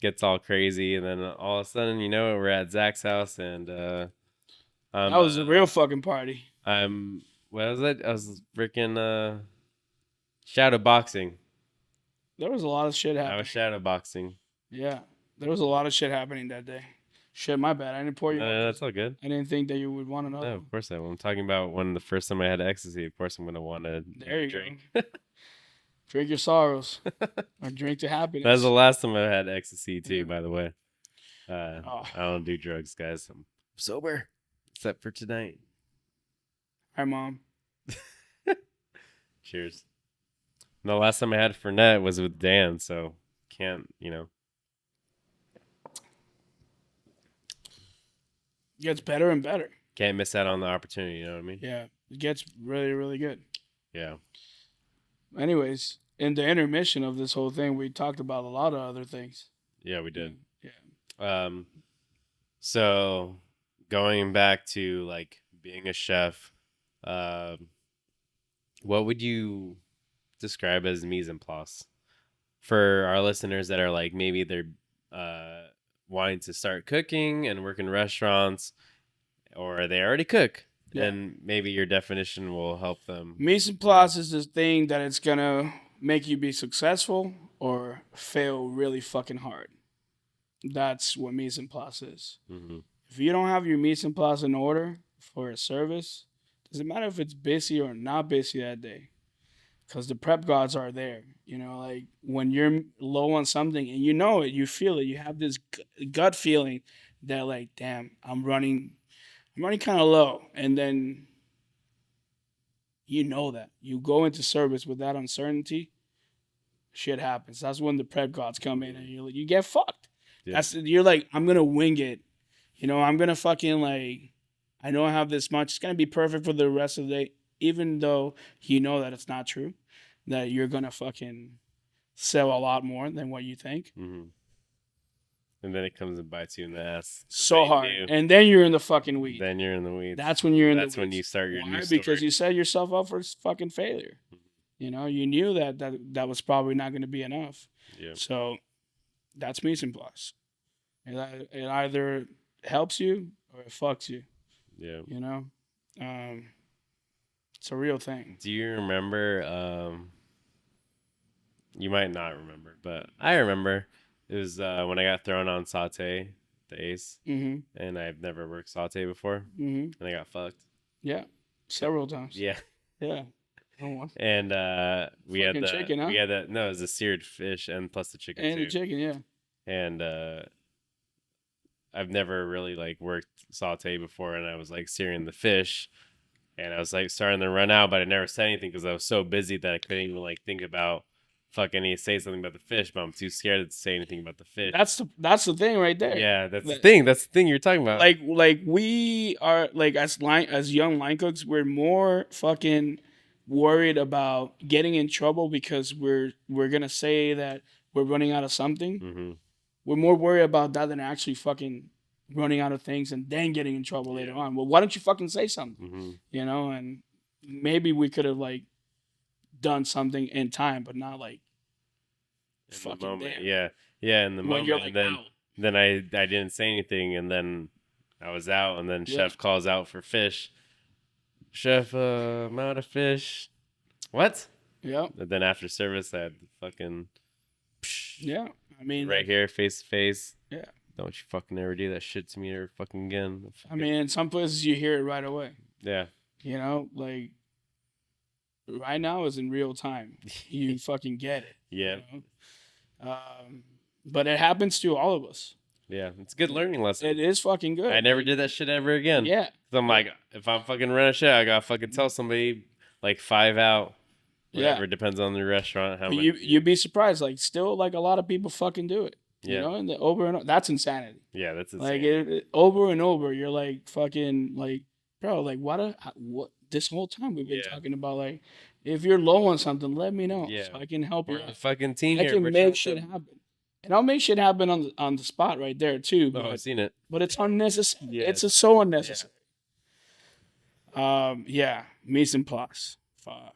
gets all crazy, and then all of a sudden, we're at Zach's house, and That was a real fucking party. what was it? I was freaking shadow boxing. There was a lot of shit I happening. was shadow boxing. Yeah. There was a lot of shit happening that day. Shit, my bad. I didn't pour you. No, that's all good. I didn't think that you would want to know. No, of course I will. I'm talking about when the first time I had ecstasy. Of course, I'm gonna want to There you drink. go. Drink your sorrows or drink to happiness. That's the last time I had ecstasy too. Yeah. By the way, I don't do drugs, guys. I'm sober, except for tonight. Hi, Mom. Cheers. No, last time I had Fernet was with Dan, so can't It gets better and better. can't miss out on the opportunity. You know what I mean? Yeah. It gets really, really good. Yeah. Anyways, in the intermission of this whole thing, we talked about a lot of other things. Yeah, we did. Yeah. So going back to like being a chef, what would you describe as mise en place for our listeners that are like maybe they're wanting to start cooking and work in restaurants, or they already cook, Yeah. and maybe your definition will help them. Mise en place is this thing that it's going to make you be successful or fail really fucking hard. That's what mise en place is. Mm-hmm. If you don't have your mise en place in order for a service, doesn't matter if it's busy or not busy that day, because the prep gods are there. Like when you're low on something and you know it, you feel it, you have this gut feeling that like, damn, I'm running kind of low, and then that you go into service with that uncertainty, shit happens. That's when the prep gods come in and you get fucked. Yeah. You're like, I'm gonna wing it. I'm gonna fucking like, I know I have this much. It's gonna be perfect for the rest of the day, even though that it's not true, that you're gonna fucking sell a lot more than what you think. Mm-hmm. And then it comes and bites you in the ass. 'Cause so they hard, knew. and then you're in the fucking weeds. Then you're in the weeds. That's when you're in That's the when weeds. you start your new Why? story. Because you set yourself up for fucking failure. You know, you knew that was probably not going to be enough. Yeah. So that's mise en place. It either helps you or it fucks you. Yeah. You know, it's a real thing. Do you remember? You might not remember, but I remember. It was when I got thrown on saute, the ace, and I've never worked saute before, and I got fucked. Yeah, several times. Yeah. Yeah. And we had Fucking the chicken, huh? we had that no, it was a seared fish and plus the chicken And too. the chicken, yeah. And I've never really like worked saute before, and I was like searing the fish, and I was like starting to run out, but I never said anything because I was so busy that I couldn't even like think about fucking need to say something about the fish, but I'm too scared to say anything about the fish. That's the thing right there. Yeah, that's the thing. That's the thing you're talking about. Like we are like as young line cooks, we're more fucking worried about getting in trouble because we're gonna say that we're running out of something. We're more worried about that than actually fucking running out of things and then getting in trouble later on. Well, why don't you fucking say something? You know, and maybe we could have like done something in time, but not like in fucking the moment. damn. Yeah, in the When moment. you're like, and then ow. then I didn't say anything, and then I was out, and then chef calls out for fish. Chef, I'm out of fish. What? Yeah. And then after service, I had fucking Yeah. I mean, right here, face to face. Yeah. Don't you fucking ever do that shit to me ever fucking again. I mean, in some places you hear it right away. Yeah. You know, like right now is in real time. You fucking get it. Yeah. You know? But it happens to all of us. Yeah, it's a good learning lesson. It is fucking good. I never did that shit ever again. Yeah. So I'm like, if I'm fucking running shit, I gotta fucking tell somebody like 5 out. Whatever, depends on the restaurant. How much you'd be surprised. Like still, like a lot of people fucking do it. Yeah. You know, and over and over, that's insanity. Yeah, that's Like insane. over and over, you're like fucking like, bro, like what this whole time we've been talking about like, if you're low on something, let me know so I can help you. We're a fucking team I here. can make shit happen, and I'll make shit happen on the spot right there too. But, I've seen it. But it's unnecessary. Yeah, it's so unnecessary. Yeah, mise en place. Fuck.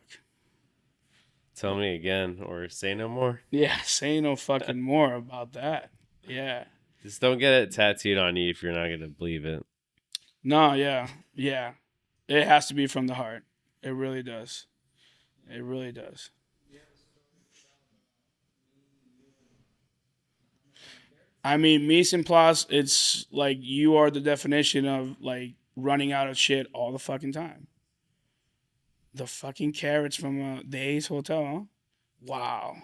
Tell me again, or say no more. Yeah, say no fucking more about that. Yeah. Just don't get it tattooed on you if you're not gonna believe it. No, yeah. It has to be from the heart. It really does. It really does. I mean, mise en place, it's like you are the definition of like running out of shit all the fucking time. The fucking carrots from the Ace Hotel, huh? Wow.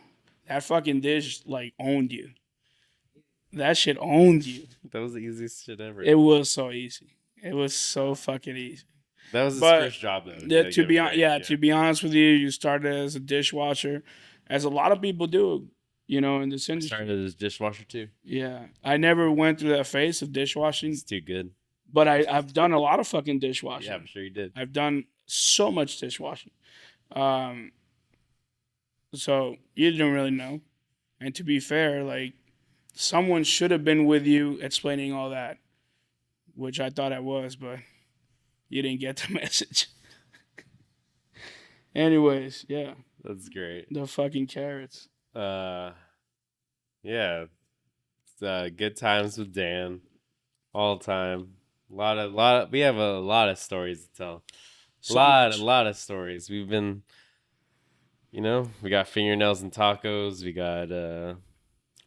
That fucking dish like owned you. That shit owned you. That was the easiest shit ever. It was so easy. It was so fucking easy. That was his first job though. To be honest with you, you started as a dishwasher, as a lot of people do, you know, in this industry. I started as dishwasher too. Yeah. I never went through that phase of dishwashing. It's too good. But I've done a lot of fucking dishwashing. Yeah, I'm sure you did. I've done so much dishwashing. So you didn't really know. And to be fair, like someone should have been with you explaining all that, which I thought I was, but you didn't get the message. Anyways, yeah. That's great. The fucking carrots. Yeah. It's, good times with Dan. All the time. We have a lot of stories to tell. A lot of stories. We've been, we got fingernails and tacos. We got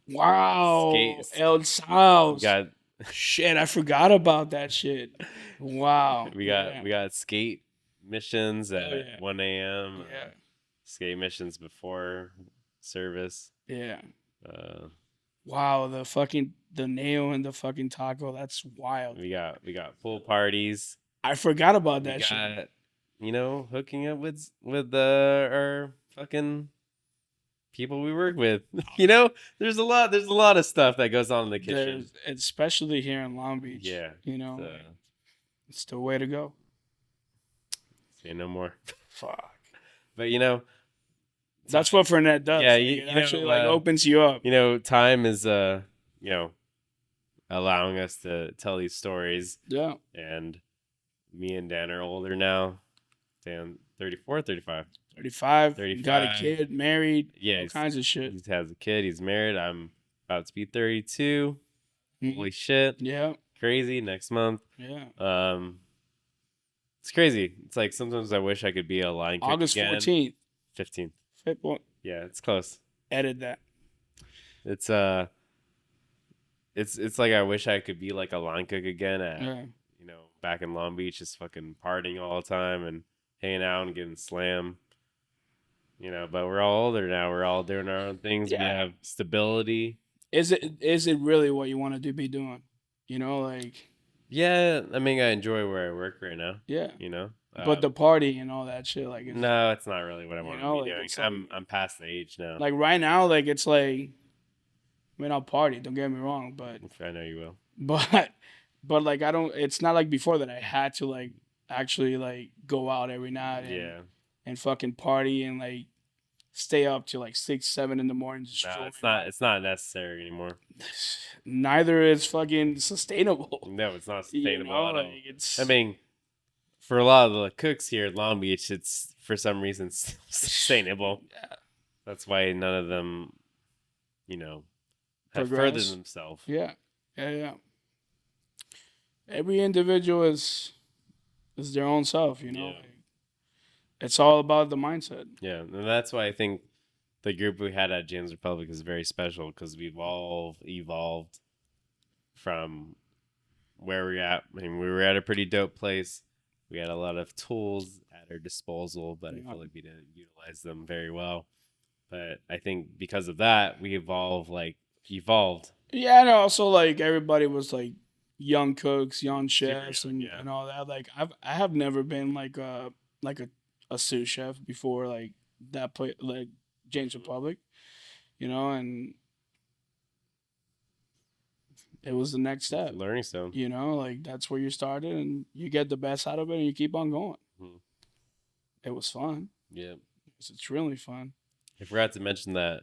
wow, skates. El Saus. We got shit. I forgot about that shit. Wow. we got skate missions at 1 a.m. Yeah. Skate missions before service. Yeah. Wow, the nail and the fucking taco, that's wild. We got pool parties. I forgot about that shit. Hooking up with our fucking people we work with. There's a lot of stuff that goes on in the kitchen. Especially here in Long Beach. Yeah. It's the way to go. Say no more. Fuck. But that's what Fernet does. Yeah, it actually opens you up. Time is allowing us to tell these stories. Yeah. And me and Dan are older now. Dan 34, 35. 35, got a 35. kid, married, Yeah, all kinds of shit. he has a kid. He's married. I'm about to be 32. Mhm. Holy shit. Yeah. Crazy. Next month. Yeah. It's crazy. It's like sometimes I wish I could be a line cook August again. 14th. 15th. Yeah, it's close. Edit that. It's it's like I wish I could be like a line cook again at back in Long Beach, just fucking partying all the time and hanging out and getting slammed. But we're all older now. We're all doing our own things. We have stability. Is it really what you want to be doing? Like. Yeah, I mean, I enjoy where I work right now. Yeah. But the party and all that shit, like. No, it's not really what I want to be doing. Like, I'm past the age now. Like right now, like it's like. I mean, I'll party. Don't get me wrong, but. I know you will. But like I don't. It's not like before that I had to like actually like go out every night. And fucking party and like stay up till like 6, 7 in the morning. No, it's not necessary anymore. Neither is fucking sustainable. No, it's not sustainable at all. Like, I mean, for a lot of the cooks here at Long Beach, it's for some reason sustainable. Yeah. That's why none of them, have furthered themselves. Yeah. Every individual is their own self, Yeah. It's all about the mindset. Yeah, and that's why I think the group we had at James Republic is very special because we've all evolved from where we're at. I mean, we were at a pretty dope place. We had a lot of tools at our disposal, but I feel like we didn't utilize them very well. But I think because of that, we evolved. Yeah, and also like everybody was like young cooks, young chefs, and all that. Like I have never been like a sous chef before, like that place, like James Republic, and it was the next step. Learning stone. Like that's where you started, and you get the best out of it, and you keep on going. Mm-hmm. It was fun. Yeah, it's really fun. I forgot to mention that.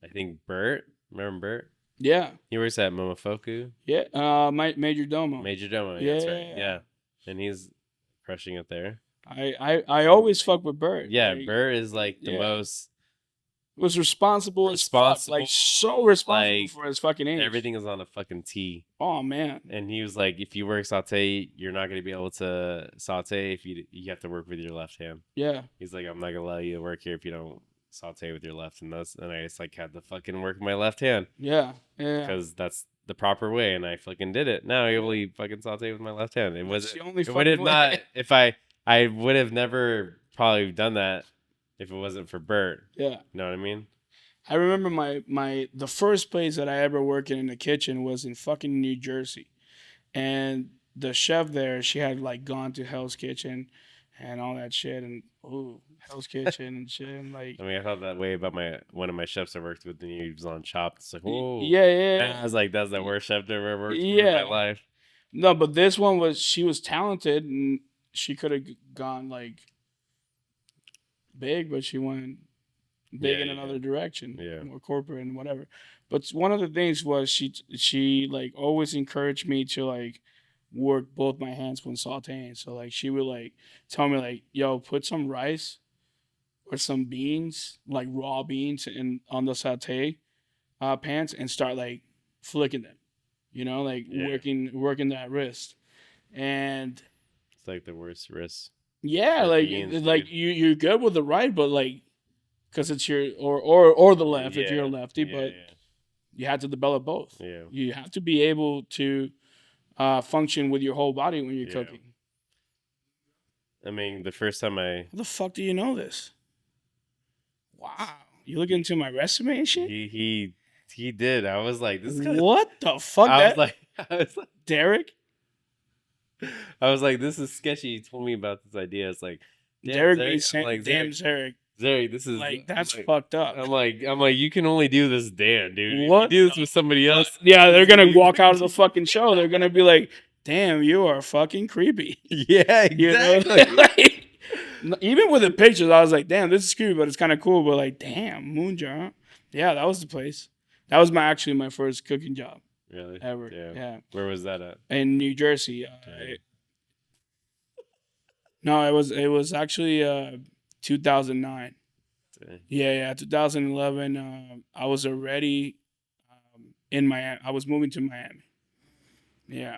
I think Bert. Remember Bert? Yeah. He works at Momofuku. Yeah. Major Domo. Major Domo. Yeah. That's right. Yeah. And he's crushing it there. I always fuck with Bert. Yeah, Bert is like the most. Was responsible as fuck. Like so responsible for his fucking age. Everything is on a fucking T. Oh man. And he was like, if you work saute, you're not gonna be able to saute if you have to work with your left hand. Yeah. He's like, I'm not gonna allow you to work here if you don't saute with your left, and I just like had to fucking work with my left hand. Yeah. Because that's the proper way, and I fucking did it. Now I only fucking saute with my left hand. It was the only. It would have not if I would have never probably done that if it wasn't for Bert. Yeah. You know what I mean? I remember the first place that I ever worked in the kitchen was in fucking New Jersey, and the chef there, she had like gone to Hell's Kitchen and all that shit, and Hell's Kitchen and shit, and like. I mean, I thought that way about one of my chefs I worked with, and he was on Chopped. It's like, whoa. Yeah. And I was like, that's the worst chef I've ever worked with in my life. No, but this one she was talented, and she could have gone like big, but she went big in another direction, more corporate and whatever. But one of the things was she like always encouraged me to like work both my hands when sauteing. So like she would like tell me like, yo, put some rice or some beans, like raw beans, on the saute pans and start like flicking them, like working that wrist. And it's like the worst wrist. Yeah, like you're good with the right, but like because it's your or the left if you're a lefty, but you have to develop both. Yeah, you have to be able to function with your whole body when you're cooking. I mean, the first time How the fuck do you know this? Wow, you look into my resume and shit. He did. I was like, this guy. What the fuck? I was like, Derek. I was like, this is sketchy. He told me about this idea. It's like, Derek damn Zarek. Zarek, this is like that's fucked up. I'm like, you can only do this, Dan, dude. What? If you do this with somebody else. Yeah, they're gonna walk out of the fucking show. They're gonna be like, damn, you are fucking creepy. Yeah, exactly. Even with the pictures, I was like, damn, this is creepy, but it's kind of cool. But like, damn, Moon Jar. Yeah, that was the place. That was my first cooking job. Really? ever. Yeah. Yeah, Where was that at? in New Jersey. Damn. No, it was actually 2009. Dang. Yeah, 2011. I was already in Miami. I was moving to Miami. Yeah,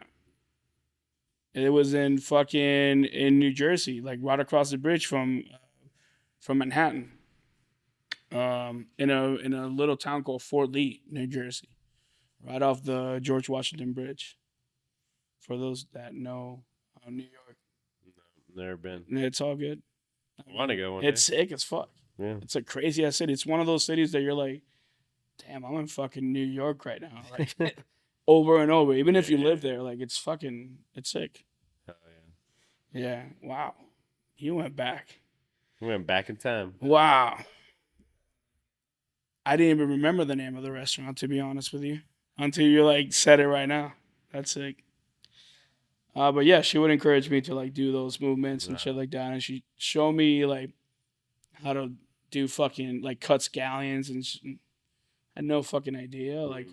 it was in fucking in New Jersey, like right across the bridge from Manhattan. In a little town called Fort Lee, New Jersey, right off the George Washington Bridge. For those that know New York, Never been. it's all good. I want to go one day. It's sick as fuck. Yeah. It's a crazy ass city. It's one of those cities that you're like, damn, I'm in fucking New York right now. Like over and over. Even if you live there, like it's sick. Hell Yeah. Wow. You went back. We went back in time. Wow. I didn't even remember the name of the restaurant, to be honest with you, until you like said it right now. That's sick. But yeah, she would encourage me to like do those movements and shit like that, and she showed me like how to do fucking like cut scallions and I had no fucking idea. Like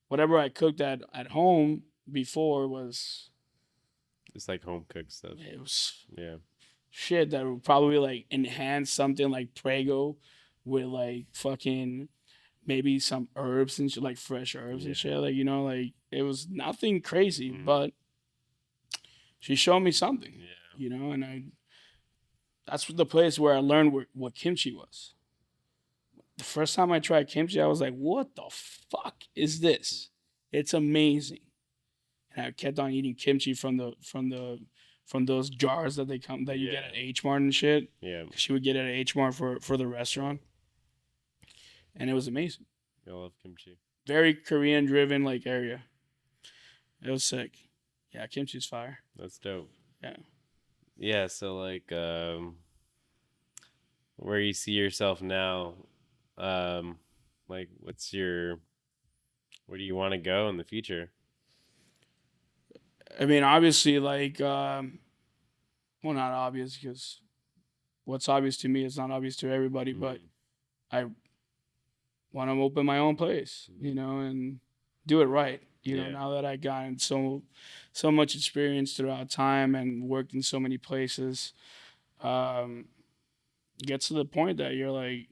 whatever I cooked at home before was It's like home cooked stuff. it was Yeah. shit that would probably like enhance something like Prego with like fucking maybe some herbs and shit, like fresh herbs and shit. Like, like it was nothing crazy, but she showed me something, Yeah. And that's the place where I learned what kimchi was. The first time I tried kimchi, I was like, what the fuck is this? It's amazing. And I kept on eating kimchi from those jars that you get at H Mart and shit. Yeah. She would get it at H Mart for the restaurant. And it was amazing. I love kimchi. Very Korean driven like area. It was sick. Yeah, kimchi's fire. That's dope. Yeah. Yeah, so like where you see yourself now, like where do you want to go in the future? I mean, obviously, like, well, not obvious because what's obvious to me is not obvious to everybody, but I want to open my own place, and do it right. Now that I gotten so much experience throughout time and worked in so many places, gets to the point that you're like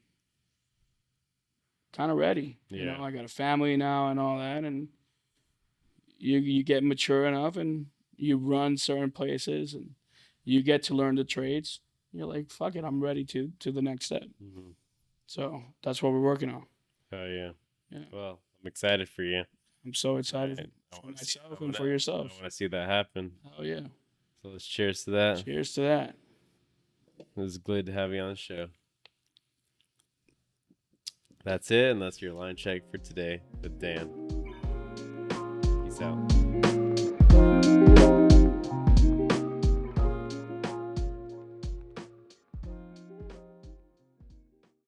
kind of ready. Yeah. I got a family now and all that, and you get mature enough and you run certain places and you get to learn the trades. You're like, fuck it, I'm ready to the next step. Mm-hmm. So that's what we're working on. Oh yeah. Yeah. Well, I'm excited for you. I'm so excited I for wanna myself I and for wanna- yourself. I want to see that happen. Oh yeah. So let's cheers to that. Cheers to that. It was good to have you on the show. That's it, and that's your line check for today with Dan. Peace out.